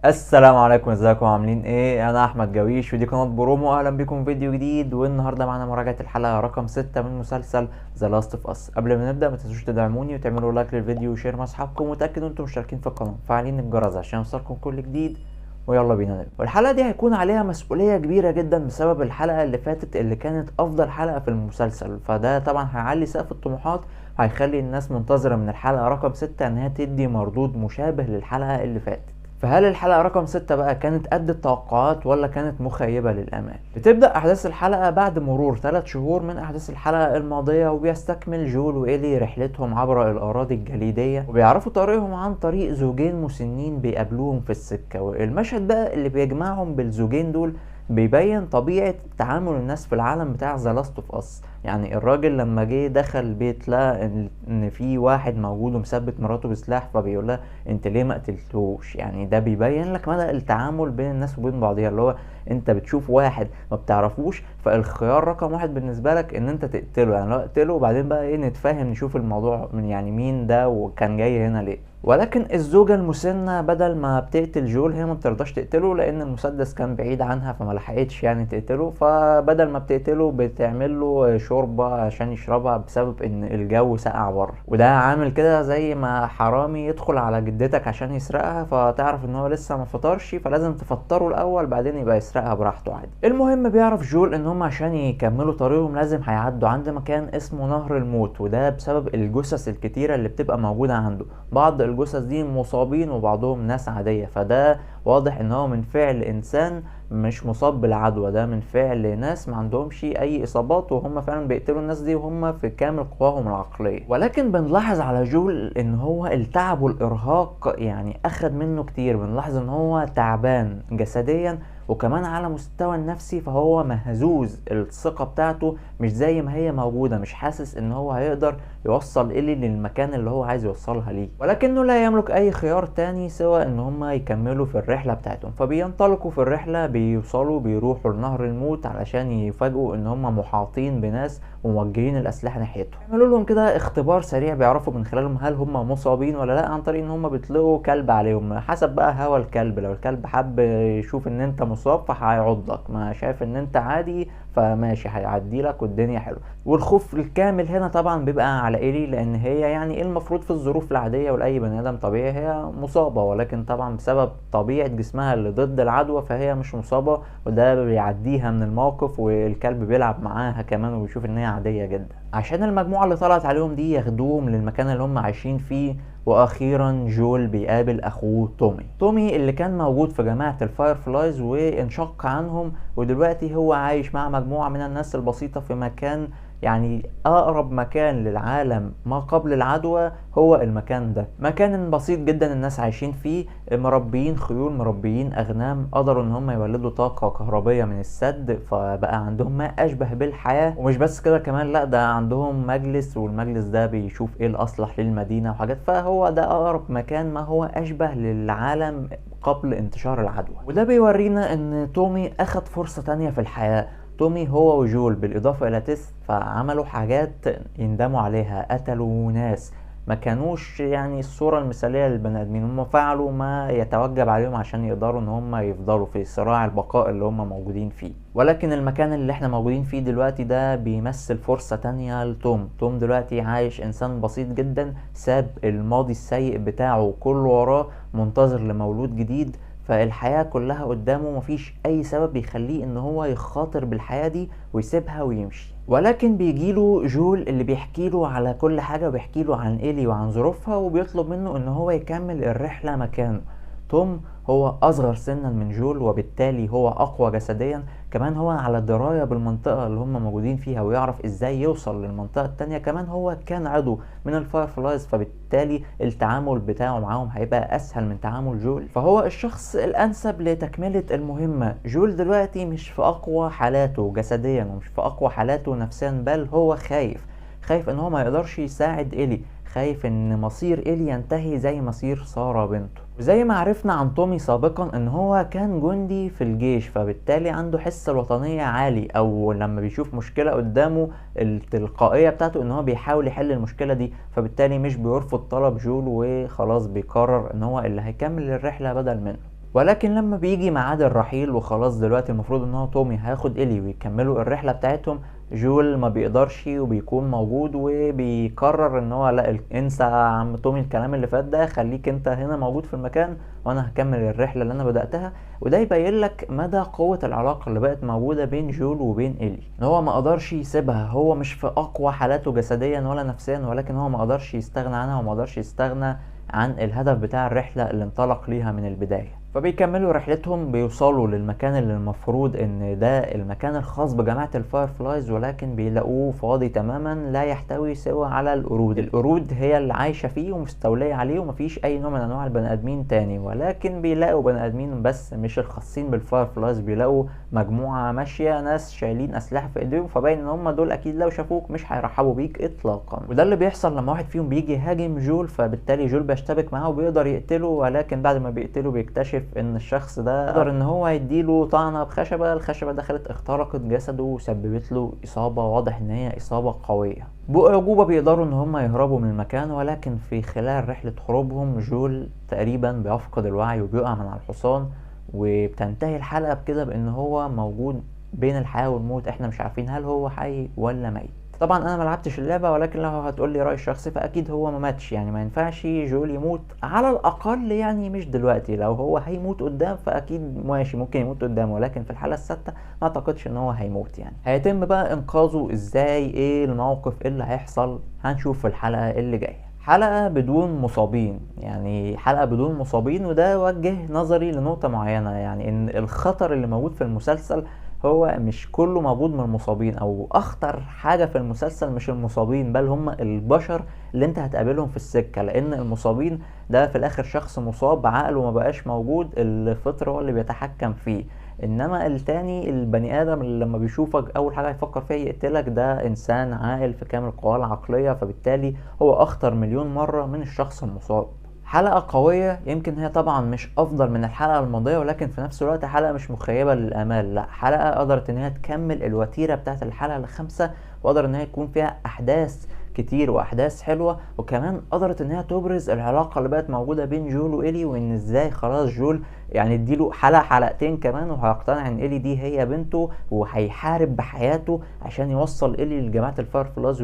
السلام عليكم، ازيكم عاملين ايه؟ انا احمد جويش ودي قناه برومو. اهلا بكم في فيديو جديد، والنهارده معانا مراجعه الحلقه رقم 6 من مسلسل ذا لاست اوف اس. قبل ما نبدا ما تنسوش تدعموني وتعملوا لايك للفيديو وشير مع اصحابكم، وتاكدوا انتم مشتركين في القناه وفعالين الجرس عشان يوصلكم كل جديد. ويلا بينا نبدا. والحلقه دي هيكون عليها مسؤوليه كبيره جدا بسبب الحلقه اللي فاتت اللي كانت افضل حلقه في المسلسل، فده طبعا هيعلي سقف الطموحات، هيخلي الناس منتظره من الحلقه رقم 6 انها تدي مردود مشابه للحلقه اللي فاتت. فهل الحلقة رقم 6 بقى كانت قد التوقعات ولا كانت مخيبة للأمال؟ بتبدأ أحداث الحلقة بعد مرور 3 شهور من أحداث الحلقة الماضية، وبيستكمل جول وإيلي رحلتهم عبر الأراضي الجليدية، وبيعرفوا طريقهم عن طريق زوجين مسنين بيقابلوهم في السكة. والمشهد بقى اللي بيجمعهم بالزوجين دول بيبين طبيعة تعامل الناس في العالم بتاع ذا لاست اوف اس. يعني الراجل لما جه دخل البيت لقى ان في واحد موجود ومثبت مراته بسلاح، فبيقول لها انت ليه ما قتلتوش؟ يعني ده بيبين لك مدى التعامل بين الناس وبين بعضها، اللي هو انت بتشوف واحد ما بتعرفوش، فالخيار رقم واحد بالنسبه لك ان انت تقتله. يعني لو اقتله وبعدين بقى ايه، نتفاهم نشوف الموضوع من يعني مين ده وكان جاي هنا ليه. ولكن الزوجة المسنة بدل ما بتقتل جول، هي ما بترضاش تقتله لان المسدس كان بعيد عنها فما لحقتش يعني تقتله، فبدل ما بتقتله بتعمل له شوربة عشان يشربها بسبب ان الجو سقع بره. وده عامل كده زي ما حرامي يدخل على جدتك عشان يسرقها، فتعرف ان هو لسه ما فطرش فلازم تفطره الاول بعدين يبقى يسرقها براحته عادي. المهم بيعرف جول ان هم عشان يكملوا طريقهم لازم هيعدوا عند مكان اسمه نهر الموت، وده بسبب الجثث الكتيرة اللي بتبقى موجودة عنده. بعض الجثث دي مصابين وبعضهم ناس عادية، فده واضح ان هو من فعل انسان مش مصاب بالعدوى، ده من فعل ناس ما عندهمش اي اصابات وهم فعلا بيقتلوا الناس دي وهم في كامل قواهم العقلية. ولكن بنلاحظ على جول ان هو التعب والارهاق يعني اخد منه كتير، بنلاحظ ان هو تعبان جسديا وكمان على مستوى النفسي، فهو مهزوز، الثقة بتاعته مش زي ما هي موجودة، مش حاسس ان هو هيقدر يوصل إلي للمكان اللي هو عايز يوصلها ليه. ولكنه لا يملك اي خيار تاني سوى ان هما يكملوا في الرحلة بتاعتهم، فبينطلقوا في الرحلة، بيوصلوا بيروحوا لنهر الموت علشان يفاجئوا ان هما محاطين بناس وموجهين الاسلحة ناحيتهم. يعملوا لهم كده اختبار سريع بيعرفوا من خلالهم هل هما مصابين ولا لا، عن طريق ان هما بيطلقوا كلب عليهم حسب بقى هوا الكلب. لو الكلب حب يشوف ان انت مصاب فهيعضك، ما شايف ان انت عادي فماشي هيعدي لك والدنيا حلوه. والخوف الكامل هنا طبعا بيبقى على ايلي، لان هي يعني المفروض في الظروف العاديه ولاي بني ادم طبيعي هي مصابه، ولكن طبعا بسبب طبيعه جسمها اللي ضد العدوى فهي مش مصابه، وده بيعديها من الموقف، والكلب بيلعب معاها كمان وبيشوف ان هي عاديه جدا. عشان المجموعه اللي طلعت عليهم دي ياخدوهم للمكان اللي هم عايشين فيه. واخيرا جول بيقابل اخوه تومي اللي كان موجود في جماعة الفاير فلايز وانشق عنهم، ودلوقتي هو عايش مع مجموعة من الناس البسيطة في مكان يعني اقرب مكان للعالم ما قبل العدوى. هو المكان ده مكان بسيط جدا الناس عايشين فيه، مربيين خيول مربيين اغنام، قدروا ان هم يولدوا طاقة كهربية من السد، فبقى عندهم ما اشبه بالحياة. ومش بس كده كمان، لا ده عندهم مجلس، والمجلس ده بيشوف ايه الاصلح للمدينة وحاجات، فهو ده اقرب مكان ما هو اشبه للعالم قبل انتشار العدوى. وده بيورينا ان تومي اخد فرصة تانية في الحياة. تومي هو وجول بالاضافة الى تيس فعملوا حاجات يندموا عليها، قتلوا ناس ما كانوش يعني الصورة المثالية للبني ادمين، هم فعلوا ما يتوجب عليهم عشان يقدروا ان هم يفضلوا في صراع البقاء اللي هم موجودين فيه. ولكن المكان اللي احنا موجودين فيه دلوقتي ده بيمثل فرصة تانية توم دلوقتي عايش انسان بسيط جدا، ساب الماضي السيء بتاعه كله وراه، منتظر لمولود جديد، فالحياة كلها قدامه، مفيش اي سبب يخليه ان هو يخاطر بالحياة دي ويسيبها ويمشي. ولكن بيجيله جول اللي بيحكيله على كل حاجة، وبيحكيله عن إيلي وعن ظروفها، وبيطلب منه ان هو يكمل الرحلة مكانه. توم هو اصغر سنا من جول وبالتالي هو اقوى جسديا، كمان هو على دراية بالمنطقة اللي هم موجودين فيها ويعرف ازاي يوصل للمنطقة التانية، كمان هو كان عضو من الفاير فلايز، فبالتالي التعامل بتاعه معاهم هيبقى اسهل من تعامل جول، فهو الشخص الانسب لتكملة المهمة. جول دلوقتي مش في اقوى حالاته جسديا ومش في اقوى حالاته نفسيا، بل هو خايف ان هو ما يقدرش يساعد إيلي، خايف ان مصير إيلي ينتهي زي مصير سارة بنته. وزي ما عرفنا عن تومي سابقا ان هو كان جندي في الجيش، فبالتالي عنده حس الوطنية عالي، او لما بيشوف مشكلة قدامه التلقائية بتاعته ان هو بيحاول يحل المشكلة دي، فبالتالي مش بيرفض طلب جول وخلاص بيقرر ان هو اللي هيكمل الرحلة بدل منه. ولكن لما بيجي ميعاد الرحيل وخلاص دلوقتي المفروض ان هو تومي هياخد إلي ويكملوا الرحلة بتاعتهم، جول ما بيقدرش وبيكون موجود وبيقرر ان هو لا، انسى يا عم تومي الكلام اللي فات ده، خليك انت هنا موجود في المكان وانا هكمل الرحلة اللي انا بدأتها. وده يبين لك مدى قوة العلاقة اللي بقت موجودة بين جول وبين إلي، ان هو ما قدرش يسيبها، هو مش في اقوى حالاته جسديا ولا نفسيا، ولكن هو ما قدرش يستغنى عنها وما قدرش يستغنى عن الهدف بتاع الرحلة اللي انطلق ليها من البداية. فبيكملوا رحلتهم، بيوصلوا للمكان اللي المفروض ان ده المكان الخاص بجماعة الفايرفلايز، ولكن بيلاقوه فاضي تماما، لا يحتوي سوى على القرود. القرود هي اللي عايشة فيه ومستولية عليه، ومفيش اي نوع من انواع البني ادمين تاني. ولكن بيلاقوا بني ادمين بس مش الخاصين بالفايرفلايز، بيلاقوا مجموعة ماشية، ناس شايلين اسلحة في ايديهم، فباين ان هم دول اكيد لو شافوك مش هيرحبوا بيك اطلاقا. وده اللي بيحصل لما واحد فيهم بيجي يهاجم جول، فبالتالي جول بيشتبك معاه وبيقدر يقتله. ولكن بعد ما بيقتله بيكتشف ان الشخص ده قدر ان هو يديله طعنة بخشبة، الخشبة دخلت اخترقت جسده وسببت له اصابة، واضح ان هي اصابة قوية. بأعجوبة بيقدروا ان هم يهربوا من المكان، ولكن في خلال رحلة هروبهم جول تقريبا بيفقد الوعي وبيقع من على الحصان، وبتنتهي الحلقة بكده بان هو موجود بين الحياة والموت. احنا مش عارفين هل هو حي ولا ميت. طبعا انا ما لعبتش اللعبه، ولكن لو هتقول لي رايي الشخصي فاكيد هو ما ماتش، يعني ما ينفعش جول يموت على الاقل، يعني مش دلوقتي. لو هو هيموت قدام فاكيد ماشي ممكن يموت قدام، ولكن في الحاله السادسه ما اعتقدش ان هو هيموت. يعني هيتم بقى انقاذه ازاي، ايه الموقف اللي هيحصل، هنشوف في الحلقه اللي جايه. حلقة بدون مصابين، يعني حلقة بدون مصابين، وده وجه نظري لنقطة معينة، يعني ان الخطر اللي موجود في المسلسل هو مش كله موجود من المصابين، او اخطر حاجة في المسلسل مش المصابين بل هم البشر اللي انت هتقابلهم في السكة. لان المصابين ده في الاخر شخص مصاب عقله ما بقاش موجود، الفطر هو اللي بيتحكم فيه. انما التاني البني ادم اللي لما بيشوفك اول حاجة يفكر فيها يقتلك، ده انسان عاقل في كامل قواه العقلية، فبالتالي هو اخطر مليون مرة من الشخص المصاب. حلقة قوية، يمكن هي طبعا مش افضل من الحلقة الماضية، ولكن في نفس الوقت حلقة مش مخيبة للامال، لا حلقة قدرت ان هي تكمل الوتيرة بتاعت الحلقة الخامسة، وقدر ان هي يكون فيها احداث كتير واحداث حلوة، وكمان قدرت ان هي تبرز العلاقة اللي بقت موجودة بين جول وإلي، وان ازاي خلاص جول يعني اديله حلقة حلقتين كمان وهيقتنع ان إلي دي هي بنته، وهيحارب بحياته عشان يوصل إلي لجماعة الفايرفلايز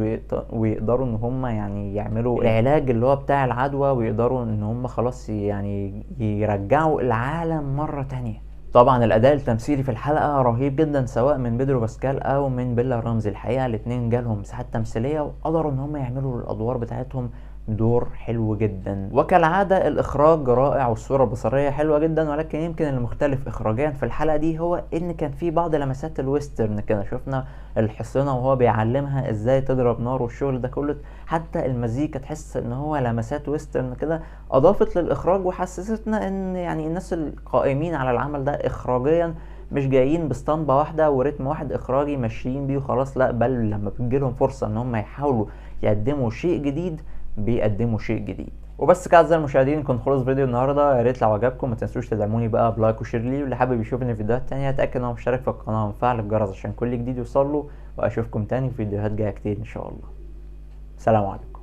ويقدروا ان هم يعني يعملوا العلاج اللي هو بتاع العدوى، ويقدروا ان هم خلاص يعني يرجعوا العالم مرة تانية. طبعا الاداء التمثيلي في الحلقه رهيب جدا، سواء من بيدرو باسكال او من بيلا رمزي. الحقيقه الاتنين جالهم مساحات تمثيليه وقدروا ان هم يعملوا الادوار بتاعتهم دور حلو جدا. وكالعادة الإخراج رائع والصورة البصرية حلوة جدا، ولكن يمكن المختلف إخراجيا في الحلقة دي هو إن كان في بعض لمسات الويسترن كده، شفنا الحصينة وهو بيعلمها إزاي تضرب نار والشغل ده كله، حتى المزيكا تحس إن هو لمسات ويسترن كده، أضافت للإخراج وحسستنا إن يعني الناس القائمين على العمل ده إخراجيا مش جايين باسطمبة واحدة ورتم واحد إخراجي ماشيين بيه وخلاص، لأ بل لما بتجيلهم فرصة إن هم يحاولوا يقدموا شيء جديد بيقدموا شيء جديد. وبس كده اعزائي المشاهدين، كنت خلص فيديو النهارده. يا ريت لو عجبكم ما تنسوش تدعموني بقى بلايك وشير لي، واللي حابب يشوفني في فيديوهات تانية اتاكد ان هو مشترك في القناه ومفعل الجرس عشان كل جديد يوصله. واشوفكم تاني في فيديوهات جايه كتير ان شاء الله. سلام عليكم.